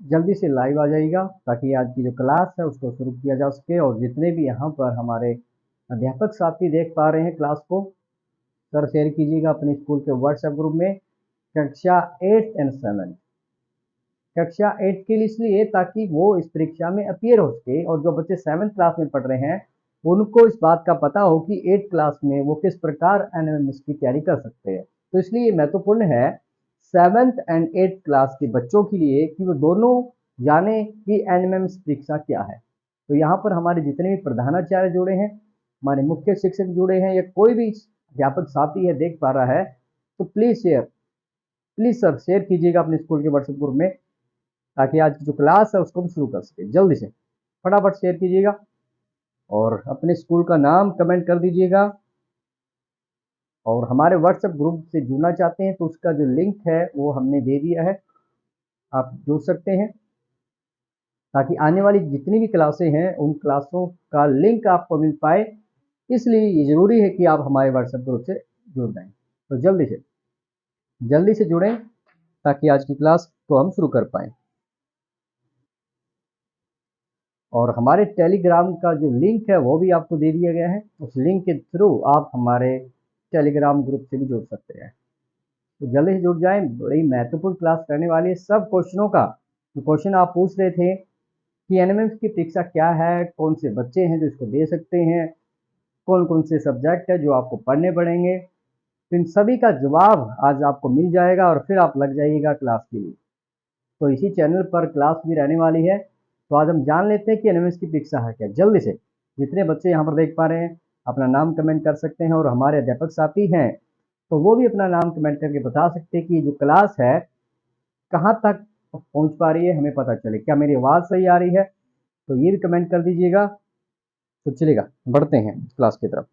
जल्दी से लाइव आ जाइएगा ताकि आज की जो क्लास है उसको शुरू किया जा सके। और जितने भी यहाँ पर हमारे अध्यापक साथी देख पा रहे हैं क्लास को, सर शेयर कीजिएगा अपने स्कूल के व्हाट्सएप ग्रुप में। कक्षा 8 एंड 7, कक्षा 8 के लिए इसलिए ताकि वो इस परीक्षा में अपीयर हो सके, और जो बच्चे 7th क्लास में पढ़ रहे हैं उनको इस बात का पता हो कि 8th क्लास में वो किस प्रकार एनएमएमएस की तैयारी कर सकते हैं। तो इसलिए महत्वपूर्ण है 7th एंड 8th क्लास के बच्चों के लिए कि वो दोनों जाने कि एनएमएमएस परीक्षा क्या है। तो यहाँ पर हमारे जितने भी प्रधानाचार्य जुड़े हैं, हमारे मुख्य शिक्षक जुड़े हैं, या कोई भी अध्यापक साथी है देख पा रहा है, तो प्लीज सर शेयर कीजिएगा अपने स्कूल के व्हाट्सएप ग्रुप में ताकि आज की जो क्लास है उसको हम शुरू कर सके। जल्दी से फटाफट शेयर कीजिएगा और अपने स्कूल का नाम कमेंट कर दीजिएगा। और हमारे व्हाट्सएप ग्रुप से जुड़ना चाहते हैं तो उसका जो लिंक है वो हमने दे दिया है, आप जुड़ सकते हैं ताकि आने वाली जितनी भी क्लासें हैं उन क्लासों का लिंक आपको मिल पाए। इसलिए ये जरूरी है कि आप हमारे व्हाट्सएप ग्रुप से जुड़ जाएं। तो जल्दी से जुड़ें ताकि आज की क्लास को हम शुरू कर पाएं। और हमारे टेलीग्राम का जो लिंक है वो भी आपको दे दिया गया है, उस लिंक के थ्रू आप हमारे टेलीग्राम ग्रुप से भी जुड़ सकते हैं। तो जल्दी से जुड़ जाएं, बड़ी महत्वपूर्ण क्लास करने वाली है। सब क्वेश्चनों का जो क्वेश्चन आप पूछ रहे थे कि एनएमएमएस की परीक्षा क्या है, कौन से बच्चे हैं जो इसको दे सकते हैं, कौन कौन से सब्जेक्ट है जो आपको पढ़ने पड़ेंगे, तो इन सभी का जवाब आज आपको मिल जाएगा और फिर आप लग जाइएगा क्लास के लिए। तो इसी चैनल पर क्लास भी रहने वाली है। तो आज हम जान लेते हैं कि एनएमएमएस की परीक्षा है क्या। जल्दी से जितने बच्चे यहाँ पर देख पा रहे हैं अपना नाम कमेंट कर सकते हैं, और हमारे अध्यापक साथी हैं तो वो भी अपना नाम कमेंट करके बता सकते हैं कि जो क्लास है कहाँ तक पहुँच पा रही है, हमें पता चले। क्या मेरी आवाज़ सही आ रही है? तो ये भी कमेंट कर दीजिएगा। तो चलेगा, बढ़ते हैं क्लास की तरफ।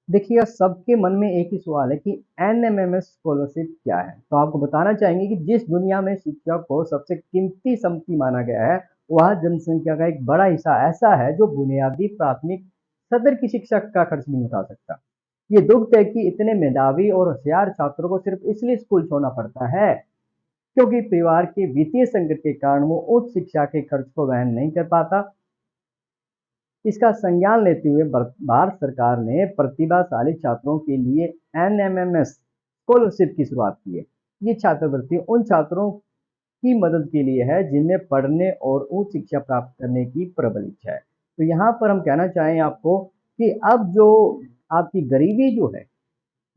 देखिएगा, सबके मन में एक ही सवाल है कि एनएमएमएस स्कॉलरशिप क्या है। तो आपको बताना चाहेंगे कि जिस दुनिया में शिक्षा को सबसे कीमती संपत्ति माना गया है, वह जनसंख्या का एक बड़ा हिस्सा ऐसा है जो बुनियादी प्राथमिक सदर की शिक्षा का खर्च नहीं उठा सकता। ये दुख है कि इतने मेधावी और होशियार छात्रों को सिर्फ इसलिए स्कूल छोड़ना पड़ता है क्योंकि परिवार के वित्तीय संकट के कारण वो उच्च शिक्षा के खर्च को वहन नहीं कर पाता। इसका संज्ञान लेते हुए भारत सरकार ने प्रतिभाशाली छात्रों के लिए एनएमएमएस स्कॉलरशिप की शुरुआत की है। ये छात्रवृत्ति उन छात्रों की मदद के लिए है जिनमें पढ़ने और उच्च शिक्षा प्राप्त करने की प्रबल इच्छा है। तो यहाँ पर हम कहना चाहें आपको कि अब जो आपकी गरीबी जो है,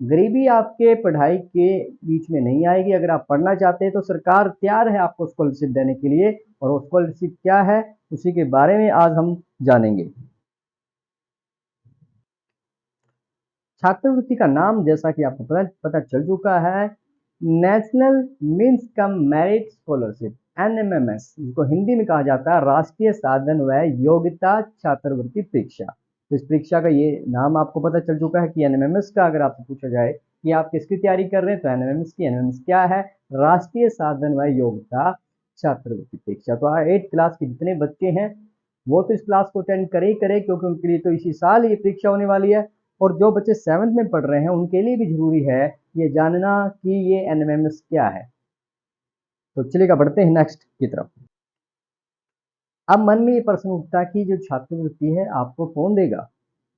गरीबी आपके पढ़ाई के बीच में नहीं आएगी। अगर आप पढ़ना चाहते हैं तो सरकार तैयार है आपको स्कॉलरशिप देने के लिए, और वो स्कॉलरशिप क्या है उसी के बारे में आज हम जानेंगे। छात्रवृत्ति का नाम जैसा कि आपको पता चल चुका है, national means cum merit scholarship, NMIMS, जिसको हिंदी में कहा जाता है राष्ट्रीय साधन व योग्यता छात्रवृत्ति परीक्षा। तो इस परीक्षा का ये नाम आपको पता चल चुका है कि एनएमएमएस का। अगर आपसे पूछा जाए कि आप किसकी तैयारी कर रहे हैं तो एनएमएमएस की। एनएमएमएस क्या है? राष्ट्रीय साधन व योग्यता छात्रवृत्ति परीक्षा। तो 8th क्लास के जितने बच्चे हैं वो तो इस क्लास को अटेंड करे ही करे, क्योंकि उनके लिए तो इसी साल ये परीक्षा होने वाली है। और जो बच्चे 7th में पढ़ रहे हैं उनके लिए भी जरूरी है ये जानना कि ये एनएमएमएस क्या है। तो चलिएगा, बढ़ते हैं नेक्स्ट की तरफ। अब मन में ये प्रश्न उठता है कि जो छात्रवृत्ति है आपको कौन देगा,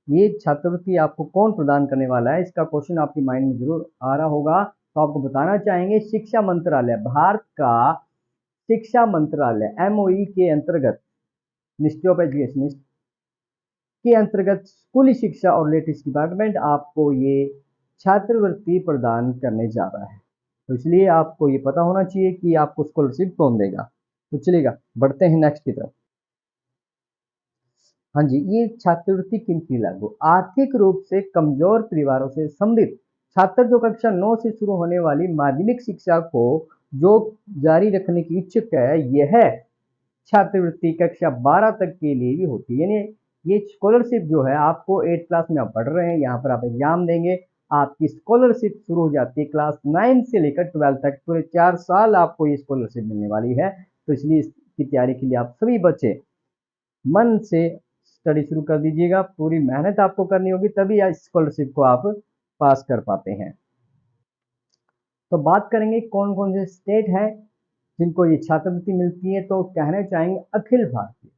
ये छात्रवृत्ति आपको कौन प्रदान करने वाला है। इसका क्वेश्चन आपके माइंड में जरूर आ रहा होगा। तो आपको बताना चाहेंगे, शिक्षा मंत्रालय, भारत का शिक्षा मंत्रालय एमओई के अंतर्गत, मिनिस्ट्री ऑफ एजुकेशन के अंतर्गत स्कूली शिक्षा और लेटेस्ट डिपार्टमेंट आपको ये छात्रवृत्ति प्रदान करने जा रहा है। तो इसलिए आपको ये पता होना चाहिए कि आपको स्कॉलरशिप कौन देगा। तो चलिएगा, बढ़ते हैं नेक्स्ट की तरफ। हाँ जी, ये छात्रवृत्ति किन के लिए लागू? आर्थिक रूप से कमजोर परिवारों से संबंधित छात्र जो कक्षा 9 से शुरू होने वाली माध्यमिक शिक्षा को जो जारी रखने की इच्छुक है, यह छात्रवृत्ति कक्षा 12 तक के लिए भी होती है। यानी ये स्कॉलरशिप जो है आपको 8th क्लास में आप पढ़ रहे हैं, यहाँ पर आप एग्जाम देंगे, आपकी स्कॉलरशिप शुरू हो जाती है क्लास 9 से लेकर 12 तक। पूरे 4 साल आपको ये स्कॉलरशिप मिलने वाली है। तो इसलिए इसकी तैयारी के लिए आप सभी बच्चे मन से स्टडी शुरू कर दीजिएगा। पूरी मेहनत आपको करनी होगी, तभी इस स्कॉलरशिप को आप पास कर पाते हैं। तो बात करेंगे कौन कौन से स्टेट हैं जिनको ये छात्रवृत्ति मिलती है, तो कहना चाहेंगे अखिल भारतीय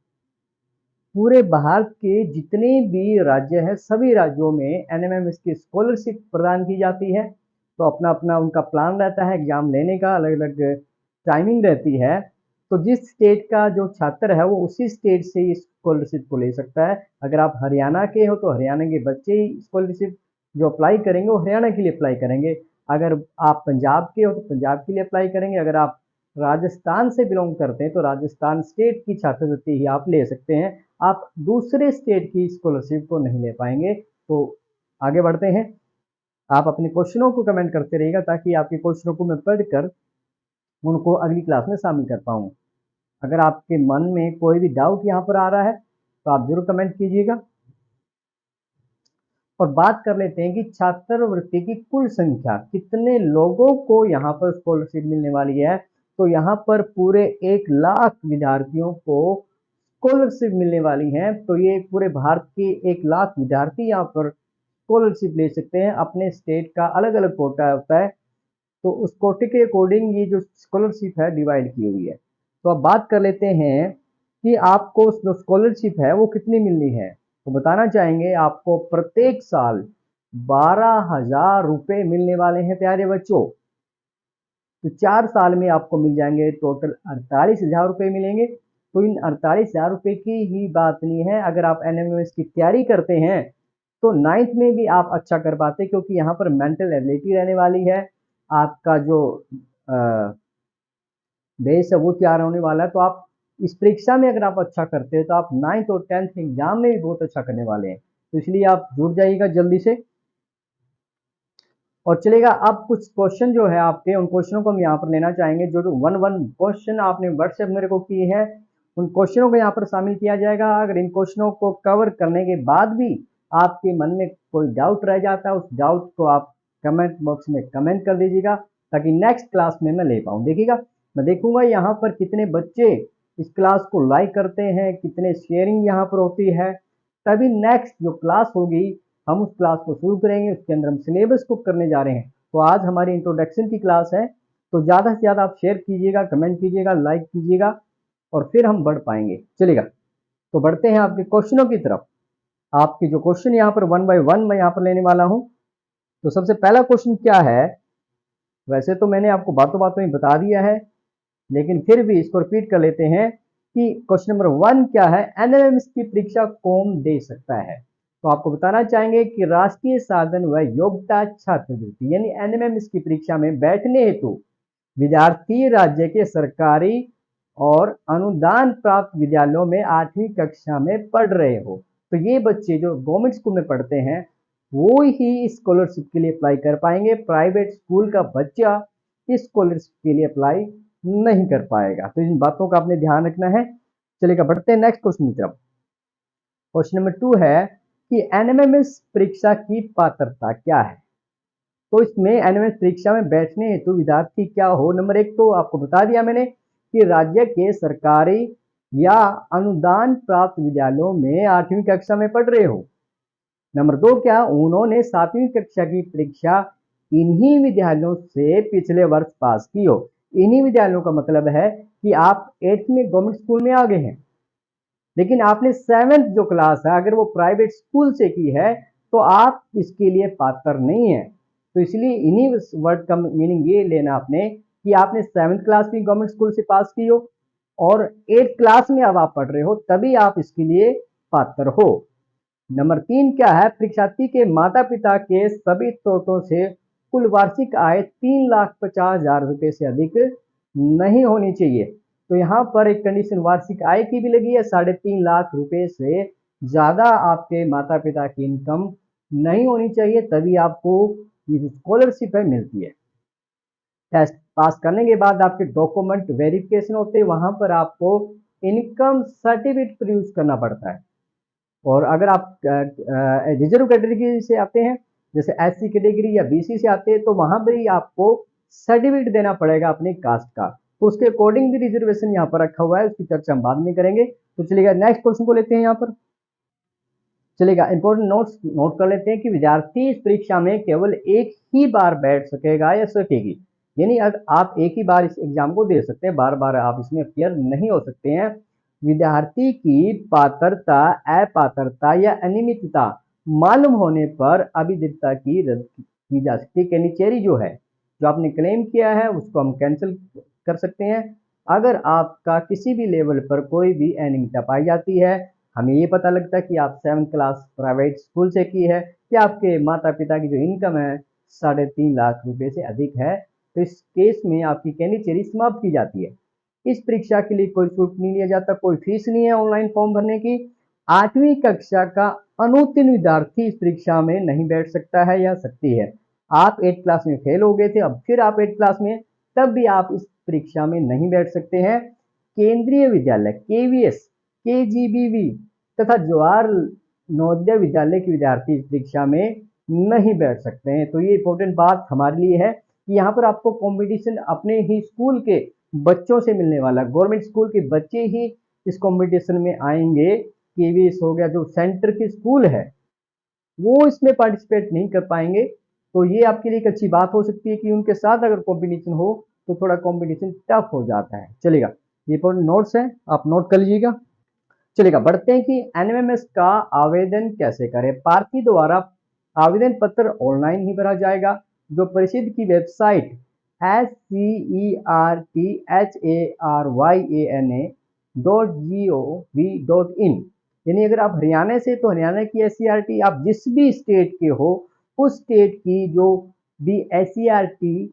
पूरे भारत के जितने भी राज्य हैं, सभी राज्यों में एनएमएमएस की स्कॉलरशिप प्रदान की जाती है। तो अपना अपना उनका प्लान रहता है एग्जाम लेने का, अलग अलग टाइमिंग रहती है। तो जिस स्टेट का जो छात्र है वो उसी स्टेट से इस स्कॉलरशिप को ले सकता है। अगर आप हरियाणा के हो तो हरियाणा के बच्चे ही स्कॉलरशिप जो अप्लाई करेंगे वो हरियाणा के लिए अप्लाई करेंगे। अगर आप पंजाब के हो तो पंजाब के लिए अप्लाई करेंगे। अगर आप राजस्थान से बिलोंग करते हैं तो राजस्थान स्टेट की छात्रवृत्ति ही आप ले सकते हैं। आप दूसरे स्टेट की स्कॉलरशिप को नहीं ले पाएंगे। तो आगे बढ़ते हैं। आप अपने क्वेश्चनों को कमेंट करते रहिएगा ताकि आपके क्वेश्चनों को मैं पढ़कर उनको अगली क्लास में शामिल कर पाऊँ। अगर आपके मन में कोई भी डाउट यहाँ पर आ रहा है तो आप जरूर कमेंट कीजिएगा। और बात कर लेते हैं कि छात्रवृत्ति की कुल संख्या कितने लोगों को यहाँ पर स्कॉलरशिप मिलने वाली है। तो यहाँ पर पूरे 1,00,000 विद्यार्थियों को स्कॉलरशिप मिलने वाली है। तो ये पूरे भारत के 1,00,000 विद्यार्थी यहाँ पर स्कॉलरशिप ले सकते हैं। अपने स्टेट का अलग अलग कोटा होता है, तो उस कोटे के अकॉर्डिंग ये जो स्कॉलरशिप है डिवाइड की हुई है। तो अब बात कर लेते हैं कि आपको जो स्कॉलरशिप है वो कितनी मिलनी है। तो बताना चाहेंगे आपको प्रत्येक साल 12,000 रुपये मिलने वाले हैं प्यारे बच्चों। तो 4 साल में आपको मिल जाएंगे टोटल 48,000 रुपये मिलेंगे। तो इन 48,000 रुपये की ही बात नहीं है। अगर आप एनएमएमएस की तैयारी करते हैं तो 9th में भी आप अच्छा कर पाते, क्योंकि यहाँ पर मेंटल एबिलिटी रहने वाली है। आपका जो बेस है वो तैयार होने वाला है। तो आप इस परीक्षा में अगर आप अच्छा करते हैं तो आप 9th और 10th एग्जाम में भी बहुत अच्छा करने वाले हैं। तो इसलिए आप जुड़ जाइएगा जल्दी से। और चलेगा, अब कुछ क्वेश्चन जो है आपके, उन क्वेश्चनों को हम यहाँ पर लेना चाहेंगे। जो 1 क्वेश्चन आपने व्हाट्सएप मेरे को किए हैं उन क्वेश्चनों को यहाँ पर शामिल किया जाएगा। अगर इन क्वेश्चनों को कवर करने के बाद भी आपके मन में कोई डाउट रह जाता है, उस डाउट को आप कमेंट बॉक्स में कमेंट कर दीजिएगा ताकि नेक्स्ट क्लास में मैं ले पाऊँ। देखिएगा, मैं देखूंगा यहाँ पर कितने बच्चे इस क्लास को लाइक करते हैं, कितने शेयरिंग यहाँ पर होती है। तभी नेक्स्ट जो क्लास होगी हम उस क्लास को शुरू करेंगे। उसके अंदर हम सिलेबस को करने जा रहे हैं। तो आज हमारी इंट्रोडक्शन की क्लास है, तो ज़्यादा से ज़्यादा आप शेयर कीजिएगा, कमेंट कीजिएगा, लाइक कीजिएगा और फिर हम बढ़ पाएंगे। चलेगा, तो बढ़ते हैं आपके क्वेश्चनों की तरफ। आपके जो क्वेश्चन यहाँ पर 1 बाय 1 मैं यहाँ पर लेने वाला हूँ। तो सबसे पहला क्वेश्चन क्या है, वैसे तो मैंने आपको बातों बातों में बता दिया है, लेकिन फिर भी इसको रिपीट कर लेते हैं कि क्वेश्चन नंबर 1 क्या है, एनएमएमएस की परीक्षा कौन दे सकता है। तो आपको बताना चाहेंगे कि राष्ट्रीय साधन व योग्यता छात्रवृत्ति यानी एनएमएमएस की परीक्षा में बैठने हेतु विद्यार्थी राज्य के सरकारी और अनुदान प्राप्त विद्यालयों में 8वीं कक्षा में पढ़ रहे हो। तो ये बच्चे जो गवर्नमेंट स्कूल में पढ़ते हैं वो ही स्कॉलरशिप के लिए अप्लाई कर पाएंगे। प्राइवेट स्कूल का बच्चा इस स्कॉलरशिप के लिए अप्लाई नहीं कर पाएगा। तो इन बातों का आपने ध्यान रखना है। चलिएगा, बढ़ते हैं नेक्स्ट क्वेश्चन की तरफ। क्वेश्चन नंबर 2 है कि एनएमएमएस परीक्षा की पात्रता क्या है। तो इसमें एनएमएमएस परीक्षा में बैठने हेतु विद्यार्थी क्या हो। नंबर 1 तो आपको बता दिया मैंने कि राज्य के सरकारी या अनुदान प्राप्त विद्यालयों में 8वीं कक्षा में पढ़ रहे हो। नंबर 2 क्या, उन्होंने 7वीं कक्षा की परीक्षा इन्हीं विद्यालयों से पिछले वर्ष पास की हो। इन्हीं विद्यालयों का मतलब है कि आप 8th में गवर्नमेंट स्कूल में आ गए हैं, लेकिन आपने 7th जो क्लास है अगर वो प्राइवेट स्कूल से की है तो आप इसके लिए पात्र नहीं है। तो इसलिए इन्हीं वर्ड का मीनिंग ये लेना आपने कि आपने 7th क्लास भी गवर्नमेंट स्कूल से पास की हो और 8th क्लास में अब आप पढ़ रहे हो, तभी आप इसके लिए पात्र हो। नंबर 3 क्या है, परीक्षार्थी के माता पिता के सभी स्रोतों से कुल वार्षिक आय 3,50,000 रुपये से अधिक नहीं होनी चाहिए। तो यहाँ पर एक कंडीशन वार्षिक आय की भी लगी है। 3.5 लाख रुपए से ज़्यादा आपके माता पिता की इनकम नहीं होनी चाहिए, तभी आपको ये स्कॉलरशिप है मिलती है। टेस्ट पास करने के बाद आपके डॉक्यूमेंट वेरिफिकेशन होते हैं, वहाँ पर आपको इनकम सर्टिफिकेट प्रोड्यूस करना पड़ता है। और अगर आप रिजर्व कैटेगरी से आते हैं, जैसे एससी कैटेगरी या बीसी से आते हैं, तो वहां पर ही आपको सर्टिफिकेट देना पड़ेगा अपने कास्ट का। तो उसके अकॉर्डिंग भी रिजर्वेशन यहाँ पर रखा हुआ है, उसकी चर्चा हम बाद में करेंगे। तो चलिएगा, नेक्स्ट क्वेश्चन को लेते हैं। यहाँ पर चलिएगा, इंपॉर्टेंट नोट्स नोट कर लेते हैं कि विद्यार्थी इस परीक्षा में केवल एक ही बार बैठ सकेगा या सकेगी। यानी अगर आप एक ही बार इस एग्जाम को दे सकते हैं, बार बार आप इसमें अपियर नहीं हो सकते हैं। विद्यार्थी की पात्रता, अपात्रता या अनियमितता मालूम होने पर अविदिता की रद्द की जा सकती है। कैनिचेरी जो है, जो आपने क्लेम किया है उसको हम कैंसिल कर सकते हैं। अगर आपका किसी भी लेवल पर कोई भी अनियमितता पाई जाती है, हमें ये पता लगता है कि आप 7th क्लास प्राइवेट स्कूल से की है या आपके माता पिता की जो इनकम है 3.5 लाख रुपए से अधिक है, तो इस केस में आपकी कैंडिचेरी समाप्त की जाती है। इस परीक्षा के लिए कोई शुल्क नहीं लिया जाता, कोई फीस नहीं है ऑनलाइन फॉर्म भरने की। 8वीं कक्षा का अनुत्तीर्ण विद्यार्थी इस परीक्षा में नहीं बैठ सकता है या सकती है। आप 8th क्लास में फेल हो गए थे, अब फिर आप 8th क्लास में, तब भी आप इस परीक्षा में नहीं बैठ सकते हैं। केंद्रीय विद्यालय केवीएस, केजीबीवी तथा जवाहर नवोदय विद्यालय के विद्यार्थी इस परीक्षा में नहीं बैठ सकते हैं। तो ये इंपॉर्टेंट बात हमारे लिए है कि यहाँ पर आपको कंपटीशन अपने ही स्कूल के बच्चों से मिलने वाला, गवर्नमेंट स्कूल के बच्चे ही इस कंपटीशन में आएंगे। केवीएस हो गया, जो सेंटर की स्कूल है, वो इसमें पार्टिसिपेट नहीं कर पाएंगे। तो ये आपके लिए एक अच्छी बात हो सकती है कि उनके साथ अगर कंपटीशन हो तो थोड़ा कंपटीशन टफ हो जाता है। चलेगा, ये इंपॉर्टेंट नोट्स हैं, आप नोट कर लीजिएगा। चलेगा, बढ़ते हैं कि एनएमएमएस का आवेदन कैसे करें। प्रार्थी द्वारा आवेदन पत्र ऑनलाइन ही भरा जाएगा, जो परिषद की वेबसाइट SCERTHARYANA.gov.in, यानी अगर आप हरियाणा से तो हरियाणा की SCERT, आप जिस भी स्टेट के हो उस स्टेट की जो भी SCERT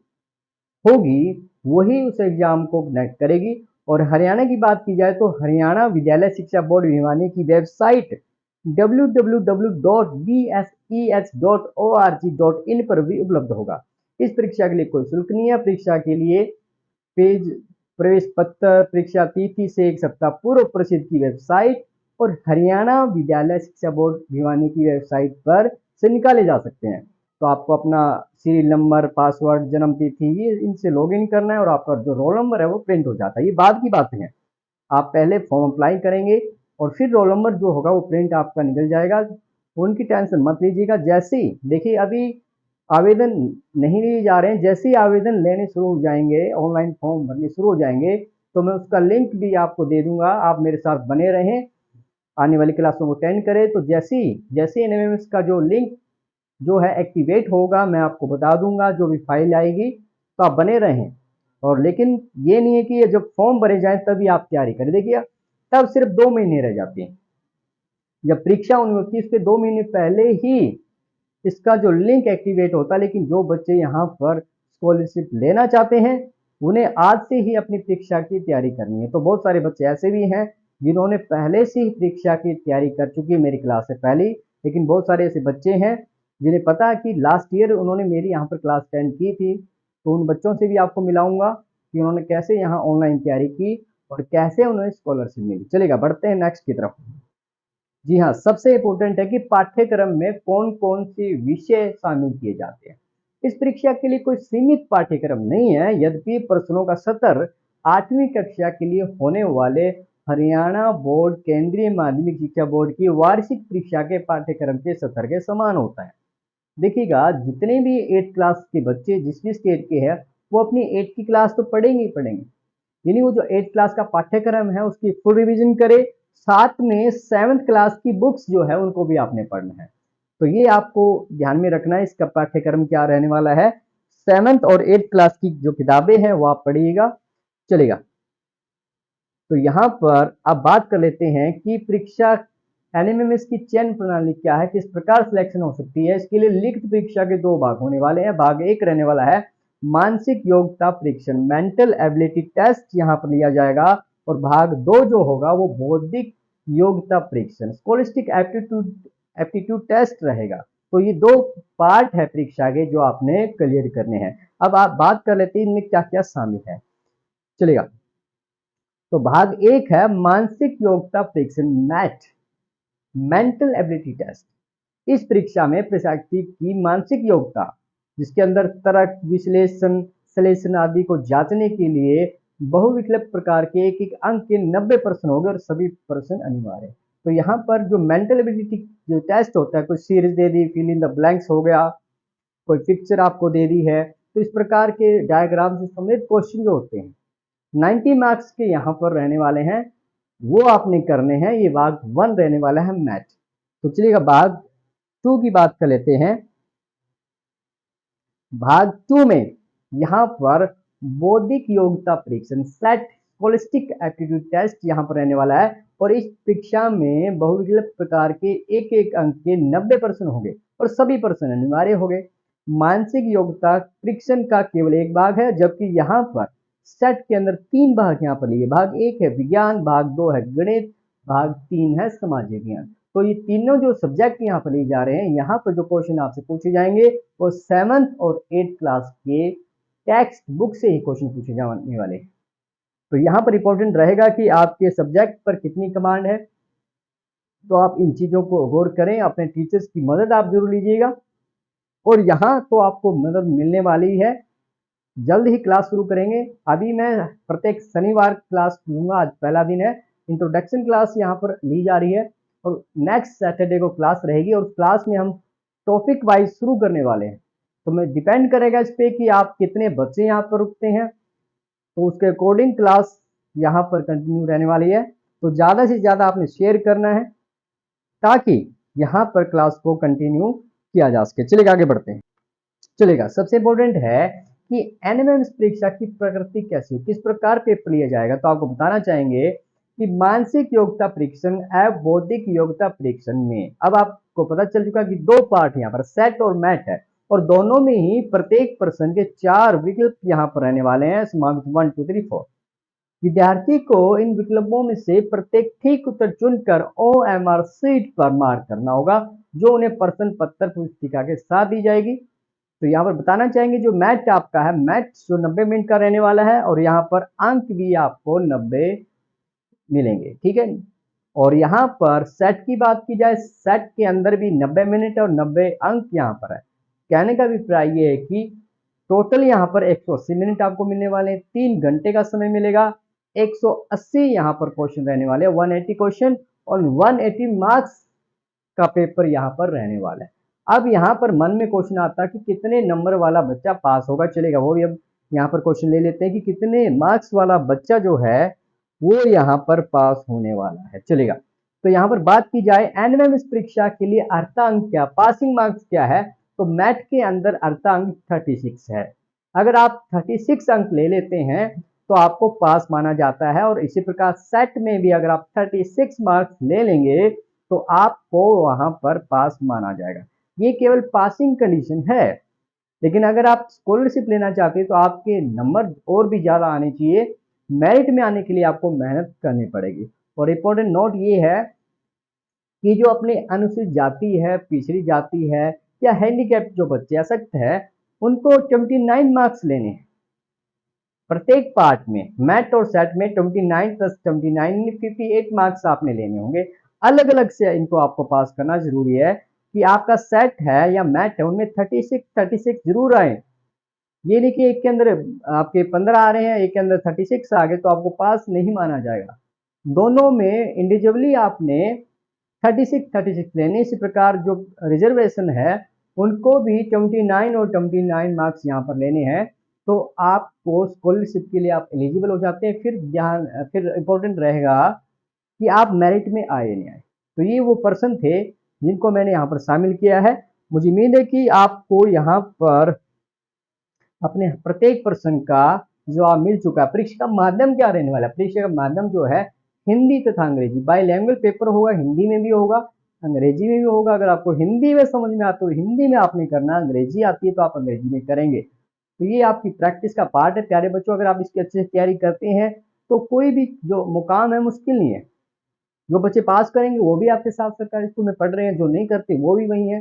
होगी वही उस एग्जाम को कनेक्ट करेगी। और हरियाणा की बात की जाए तो हरियाणा विद्यालय शिक्षा बोर्ड भिवानी की वेबसाइट www.bseh.org.in पर भी उपलब्ध होगा। इस परीक्षा के लिए कोई शुल्क नहीं है। परीक्षा के लिए पेज, प्रवेश पत्र, परीक्षा तिथि से एक सप्ताह पूर्व प्रसिद्ध की वेबसाइट और हरियाणा विद्यालय शिक्षा बोर्ड भिवानी की वेबसाइट पर से निकाले जा सकते हैं। तो आपको अपना सीरियल नंबर, पासवर्ड, जन्म तिथि, ये इनसे लॉगिन करना है और आपका जो रोल नंबर है वो प्रिंट हो जाता है। ये बाद की बातें हैं, आप पहले फॉर्म अप्लाई करेंगे और फिर रोल नंबर जो होगा वो प्रिंट आपका निकल जाएगा। उनकी टेंशन मत लीजिएगा। जैसे ही देखिए, अभी आवेदन नहीं लिए जा रहे हैं, जैसे ही आवेदन लेने शुरू हो जाएंगे, ऑनलाइन फॉर्म भरने शुरू हो जाएंगे, तो मैं उसका लिंक भी आपको दे दूंगा। आप मेरे साथ बने रहें, आने वाली क्लासों को अटेंड करें। तो जैसे एनएमएमएस का जो लिंक जो है एक्टिवेट होगा, मैं आपको बता दूंगा, जो भी फाइल आएगी, तो आप बने रहें। और लेकिन ये नहीं है कि जब फॉर्म भरे जाए तभी आप तैयारी करें। देखिए, तब सिर्फ 2 महीने रह जाते हैं। जब परीक्षा होनी होती है इसके 2 महीने पहले ही इसका जो लिंक एक्टिवेट होता है। लेकिन जो बच्चे यहाँ पर स्कॉलरशिप लेना चाहते हैं उन्हें आज से ही अपनी परीक्षा की तैयारी करनी है। तो बहुत सारे बच्चे ऐसे भी हैं जिन्होंने पहले से ही परीक्षा की तैयारी कर चुकी है मेरी क्लास से पहले, लेकिन बहुत सारे ऐसे बच्चे हैं जिन्हें पता है कि लास्ट ईयर उन्होंने मेरी यहाँ पर क्लास अटेंड की थी। तो उन बच्चों से भी आपको मिलाऊंगा कि उन्होंने कैसे यहाँ ऑनलाइन तैयारी की और कैसे उन्हें स्कॉलरशिप मिली। चलेगा, बढ़ते हैं नेक्स्ट की तरफ। जी हाँ, सबसे इम्पोर्टेंट है कि पाठ्यक्रम में कौन कौन से विषय शामिल किए जाते हैं। इस परीक्षा के लिए कोई सीमित पाठ्यक्रम नहीं है, यद्यपि प्रश्नों का सत्र 8वीं कक्षा के लिए होने वाले हरियाणा बोर्ड केंद्रीय माध्यमिक शिक्षा बोर्ड की वार्षिक परीक्षा के पाठ्यक्रम के सत्र के समान होता है। देखिएगा, जितने भी 8th क्लास के बच्चे जिस भी स्टेट के हैं वो अपनी 8th की क्लास तो पढ़ेंगे ही पढ़ेंगे, यानी वो जो 8th क्लास का पाठ्यक्रम है उसकी फुल रिवीजन करे। साथ में 7th क्लास की बुक्स जो है उनको भी आपने पढ़ना है। तो ये आपको ध्यान में रखना है, इसका पाठ्यक्रम क्या रहने वाला है। 7th और 8th क्लास की जो किताबें हैं वो आप पढ़िएगा। चलेगा, तो यहाँ पर अब बात कर लेते हैं कि परीक्षा एनएमएमएस की चयन प्रणाली क्या है, किस प्रकार सिलेक्शन हो सकती है। इसके लिए लिखित परीक्षा के 2 भाग होने वाले हैं। भाग 1 रहने वाला है मानसिक योग्यता परीक्षण, मेंटल एबिलिटी टेस्ट यहाँ पर लिया जाएगा। और भाग 2 जो होगा वो बौद्धिक योग्यता परीक्षण, स्कॉलस्टिक एप्टीट्यूड टेस्ट रहेगा। तो ये 2 पार्ट है परीक्षा के जो आपने क्लियर करने हैं। अब आप बात कर लेते हैं इनमें क्या क्या शामिल है। चलेगा, तो भाग 1 है मानसिक योग्यता परीक्षण, मैट, मेंटल एबिलिटी टेस्ट। इस परीक्षा में परीक्षार्थी की मानसिक योग्यता, जिसके अंदर तर्क, विश्लेषण, सलेशन आदि को जांचने के लिए बहुविकल्प प्रकार के एक अंक के 90 प्रश्न होंगे और सभी प्रश्न अनिवार्य है। तो यहाँ पर जो मेंटल एबिलिटी जो टेस्ट होता है, कोई सीरीज दे दी, फिल इन द ब्लैंक्स हो गया, कोई पिक्चर आपको दे दी है, तो इस प्रकार के डायग्राम से संबंधित क्वेश्चन जो होते हैं 90 मार्क्स के यहाँ पर रहने वाले हैं, वो आपने करने हैं। ये भाग 1 रहने वाला है मैथ। तो चलिएगा भाग 2 की बात कर लेते हैं। भाग 2 में यहाँ पर बौद्धिक योग्यता परीक्षण सेट स्कॉलस्टिक एप्टीट्यूड टेस्ट यहाँ पर रहने वाला है, और इस परीक्षा में बहुविकल्प प्रकार के एक एक अंक के 90% होंगे और सभी प्रश्न अनिवार्य होंगे। मानसिक योग्यता परीक्षण का केवल एक भाग है, जबकि यहाँ पर सेट के अंदर 3 भाग यहाँ पर लिए। भाग 1 है विज्ञान, भाग 2 है गणित, भाग 3 है सामाजिक ज्ञान। तो ये तीनों जो सब्जेक्ट यहाँ पर लिए जा रहे हैं, यहाँ पर जो क्वेश्चन आपसे पूछे जाएंगे वो 7th और 8th क्लास के टेक्स्ट बुक से ही क्वेश्चन पूछे जाने वाले हैं। तो यहाँ पर इंपॉर्टेंट रहेगा कि आपके सब्जेक्ट पर कितनी कमांड है, तो आप इन चीज़ों को गौर करें। अपने टीचर्स की मदद आप जरूर लीजिएगा, और यहाँ तो आपको मदद मिलने वाली है। जल्द ही क्लास शुरू करेंगे। अभी मैं प्रत्येक शनिवार क्लास लूँगा। आज पहला दिन है। इंट्रोडक्शन क्लास यहाँ पर ली जा रही है, और नेक्स्ट सैटरडे को क्लास रहेगी, और क्लास में हम टॉपिक वाइज शुरू करने वाले हैं। तो मैं डिपेंड करेगा इस पर कि आप कितने बच्चे यहाँ पर रुकते हैं, तो उसके अकॉर्डिंग क्लास यहाँ पर कंटिन्यू रहने वाली है। तो ज़्यादा से ज़्यादा आपने शेयर करना है ताकि यहाँ पर क्लास को कंटिन्यू किया जा सके। चलिएगा आगे बढ़ते हैं। चलिएगा, सबसे इंपॉर्टेंट है कि एनएमएम परीक्षा की प्रकृति कैसी, किस प्रकार पेपर लिया जाएगा। तो आपको बताना चाहेंगे कि मानसिक योग्यता परीक्षण एवं बौद्धिक योग्यता परीक्षण में अब आपको पता चल चुका कि 2 पार्ट यहाँ पर सेट और मैथ है, और दोनों में ही प्रत्येक प्रश्न के 4 विकल्प यहाँ पर रहने वाले हैं। 1 2 3 4। विद्यार्थी को इन विकल्पों में से प्रत्येक ठीक उत्तर चुनकर OMR शीट पर मार्क करना होगा, जो उन्हें प्रश्न पत्र पुस्तिका के साथ दी जाएगी। तो यहाँ पर बताना चाहेंगे जो मैथ आपका है, मैथ जो 90 मिनट का रहने वाला है, और यहाँ पर अंक भी आपको 90 मिलेंगे, ठीक है। और यहाँ पर सेट की बात की जाए, सेट के अंदर भी 90 मिनट और 90 अंक यहाँ पर है। कहने का अभिप्राय ये है कि टोटल यहाँ पर 180 मिनट आपको मिलने वाले हैं, 3 घंटे का समय मिलेगा। 180 यहाँ पर क्वेश्चन रहने वाले हैं, 180 क्वेश्चन, और 180 मार्क्स का पेपर यहाँ पर रहने वाला है। अब यहाँ पर मन में क्वेश्चन आता है कि कितने नंबर वाला बच्चा पास होगा। चलेगा, वो भी अब यहाँ पर क्वेश्चन ले लेते हैं कि कितने मार्क्स वाला बच्चा जो है वो यहाँ पर पास होने वाला है। चलेगा, तो यहाँ पर बात की जाए एनएमएम परीक्षा के लिए अर्धांक क्या, पासिंग मार्क्स क्या है, तो मैथ के अंदर अर्धांक 36 है। अगर आप 36 अंक ले लेते हैं तो आपको पास माना जाता है, और इसी प्रकार सेट में भी अगर आप 36 मार्क्स ले लेंगे तो आपको वहां पर पास माना जाएगा। ये केवल पासिंग कंडीशन है, लेकिन अगर आप स्कॉलरशिप लेना चाहते हैं तो आपके नंबर और भी ज़्यादा आने चाहिए। मेरिट में आने के लिए आपको मेहनत करनी पड़ेगी। और इम्पोर्टेंट नोट ये है कि जो अपने अनुसूचित जाति है, पिछड़ी जाति है, या हैंडीकैप जो बच्चे अशक्त है, उनको 29 मार्क्स लेने हैं प्रत्येक पार्ट में। मैथ और सेट में 29 प्लस 29 58 मार्क्स आपने लेने होंगे। अलग अलग से इनको आपको पास करना जरूरी है कि आपका सेट है या मैथ है उनमें 36 जरूर आए। ये नहीं कि एक के अंदर आपके 15 आ रहे हैं, एक के अंदर 36 आ गए तो आपको पास नहीं माना जाएगा। दोनों में इंडिविजुअली आपने 36 लेने। इसी प्रकार जो रिजर्वेशन है उनको भी 29 और 29 मार्क्स यहाँ पर लेने हैं, तो आपको स्कॉलरशिप के लिए आप एलिजिबल हो जाते हैं। फिर इम्पोर्टेंट रहेगा कि आप मेरिट में आए नहीं आए। तो ये वो पर्सन थे जिनको मैंने यहाँ पर शामिल किया है। मुझे उम्मीद है कि आपको यहाँ पर अपने प्रत्येक पर्सन का जवाब मिल चुका है। परीक्षा का माध्यम क्या रहने वाला है? परीक्षा का माध्यम जो है हिंदी तथा अंग्रेजी, बाइलैंग्वेज पेपर होगा, हिंदी में भी होगा, अंग्रेजी में भी होगा। अगर आपको हिंदी में समझ में आता है तो हिंदी में आपने करना, अंग्रेजी आती है तो आप अंग्रेजी में करेंगे। तो ये आपकी प्रैक्टिस का पार्ट है प्यारे बच्चों। अगर आप इसकी अच्छे से तैयारी करते हैं तो कोई भी जो मुकाम है मुश्किल नहीं है। जो बच्चे पास करेंगे वो भी आपके साथ सरकारी स्कूल में पढ़ रहे हैं, जो नहीं करते वो भी वही है।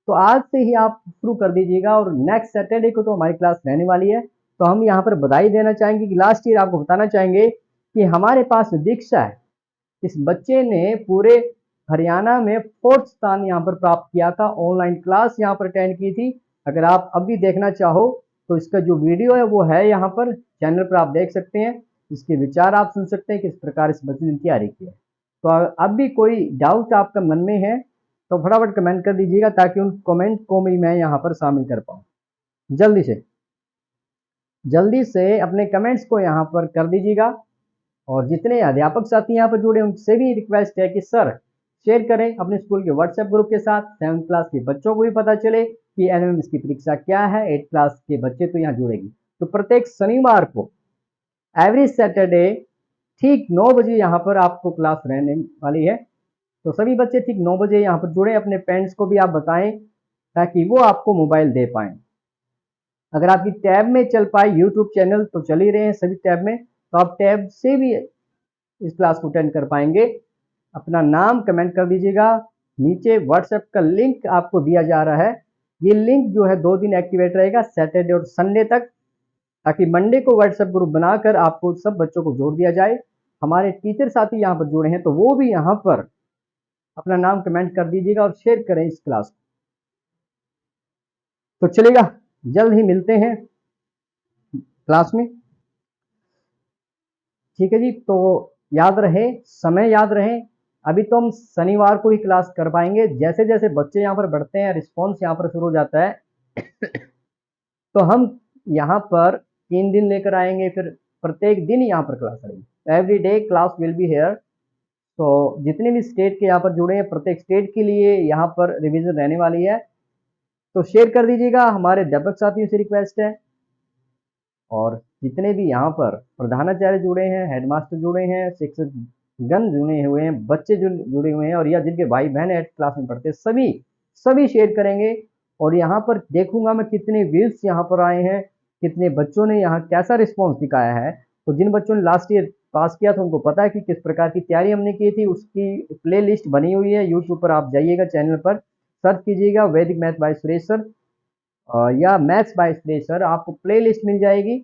तो आज से ही आप शुरू कर दीजिएगा, और नेक्स्ट सैटरडे को तो हमारी क्लास रहने वाली है। तो हम यहाँ पर बधाई देना चाहेंगे कि लास्ट ईयर आपको बताना चाहेंगे कि हमारे पास दीक्षा है, इस बच्चे ने पूरे हरियाणा में 4th स्थान यहाँ पर प्राप्त किया था। ऑनलाइन क्लास यहाँ पर अटेंड की थी। अगर आप अब भी देखना चाहो तो इसका जो वीडियो है वो है यहाँ पर चैनल पर, आप देख सकते हैं। इसके विचार आप सुन सकते हैं किस प्रकार इस बच्चे ने तैयारी की है। तो अब भी कोई डाउट आपका मन में है तो फटाफट कमेंट कर दीजिएगा, ताकि उन कमेंट को भी मैं यहाँ पर शामिल कर पाऊँ जल्दी से। जल्दी से अपने कमेंट्स को यहाँ पर कर दीजिएगा। और जितने अध्यापक साथी यहाँ पर जुड़े उनसे भी रिक्वेस्ट है कि सर शेयर करें अपने स्कूल के व्हाट्सएप ग्रुप के साथ, 7th क्लास के बच्चों को भी पता चले कि एनएमएमएस की परीक्षा क्या है। 8th क्लास के बच्चे तो यहाँ जुड़ेंगे। तो प्रत्येक शनिवार को एवरी सैटरडे ठीक 9 बजे यहाँ पर आपको क्लास रहने वाली है। तो सभी बच्चे ठीक 9 बजे यहाँ पर जुड़े। अपने पेरेंट्स को भी आप बताएं ताकि वो आपको मोबाइल दे पाएं। अगर आपकी टैब में चल पाए यूट्यूब चैनल तो चल ही रहे हैं सभी टैब में, तो आप टैब से भी इस क्लास को अटेंड कर पाएंगे। अपना नाम कमेंट कर दीजिएगा। नीचे व्हाट्सएप का लिंक आपको दिया जा रहा है। ये लिंक जो है 2 दिन एक्टिवेट रहेगा, सैटरडे और संडे तक, ताकि मंडे को व्हाट्सएप ग्रुप बनाकर आपको सब बच्चों को जोड़ दिया जाए। हमारे टीचर साथी यहाँ पर जुड़े हैं तो वो भी यहाँ पर अपना नाम कमेंट कर दीजिएगा और शेयर करें इस क्लास को। तो चलेगा, जल्द ही मिलते हैं क्लास में। ठीक है जी, तो याद रहे, समय याद रहे, अभी तो हम शनिवार को ही क्लास कर पाएंगे। जैसे जैसे बच्चे यहाँ पर बढ़ते हैं, रिस्पॉन्स यहाँ पर शुरू हो जाता है तो हम यहाँ पर 3 दिन लेकर आएंगे, फिर प्रत्येक दिन यहाँ पर क्लास करेंगे। Every day class will be here. तो जितने भी स्टेट के यहाँ पर जुड़े हैं, प्रत्येक स्टेट के लिए यहाँ पर रिवीजन रहने वाली है। तो शेयर कर दीजिएगा, हमारे अध्यापक साथियों से रिक्वेस्ट है। और जितने भी यहाँ पर प्रधानाचार्य जुड़े हैं, हेडमास्टर जुड़े हैं, शिक्षक गण जुड़े हुए हैं, बच्चे जुड़े हुए हैं, और या जिनके भाई बहन 8th क्लास में पढ़ते, सभी शेयर करेंगे। और यहाँ पर देखूंगा मैं कितने व्यूज यहाँ पर आए हैं, कितने बच्चों ने यहाँ कैसा रिस्पॉन्स दिखाया है। तो जिन बच्चों ने लास्ट ईयर पास किया था उनको पता है कि किस प्रकार की तैयारी हमने की थी। उसकी प्ले लिस्ट बनी हुई है यूट्यूब पर, आप जाइएगा, चैनल पर सर्च कीजिएगा वैदिक मैथ बाय सुरेश सर या मैथ्स बाय सुरेश सर, आपको प्ले लिस्ट मिल जाएगी।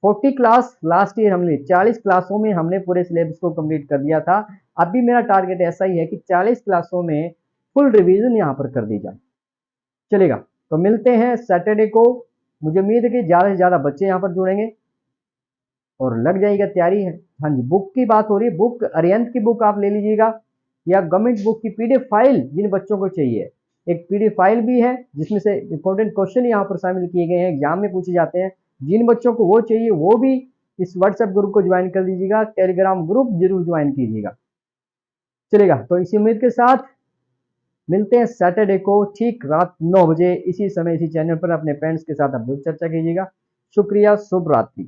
40 क्लास लास्ट ईयर हमने 40 क्लासों में हमने पूरे सिलेबस को कंप्लीट कर दिया था। अभी मेरा टारगेट ऐसा ही है कि 40 क्लासों में फुल रिवीजन यहाँ पर कर दी जाए। चलेगा, तो मिलते हैं सैटरडे को। मुझे उम्मीद है कि ज़्यादा से ज़्यादा बच्चे यहाँ पर जुड़ेंगे और लग जाएगा तैयारी है। हाँ जी, बुक की बात हो रही है, बुक अरिहंत की बुक आप ले लीजिएगा, या गवर्नमेंट बुक की पीडीएफ फाइल जिन बच्चों को चाहिए। एक पीडीएफ फाइल भी है जिसमें से इंपॉर्टेंट क्वेश्चन यहाँ पर शामिल किए गए हैं, एग्जाम में पूछे जाते हैं। जिन बच्चों को वो चाहिए वो भी इस व्हाट्सएप ग्रुप को ज्वाइन कर लीजिएगा, टेलीग्राम ग्रुप जरूर ज्वाइन कीजिएगा। चलेगा, तो इसी उम्मीद के साथ मिलते हैं सैटरडे को ठीक रात 9 बजे इसी समय इसी चैनल पर। अपने फ्रेंड्स के साथ आप चर्चा कीजिएगा। शुक्रिया, शुभ रात्रि।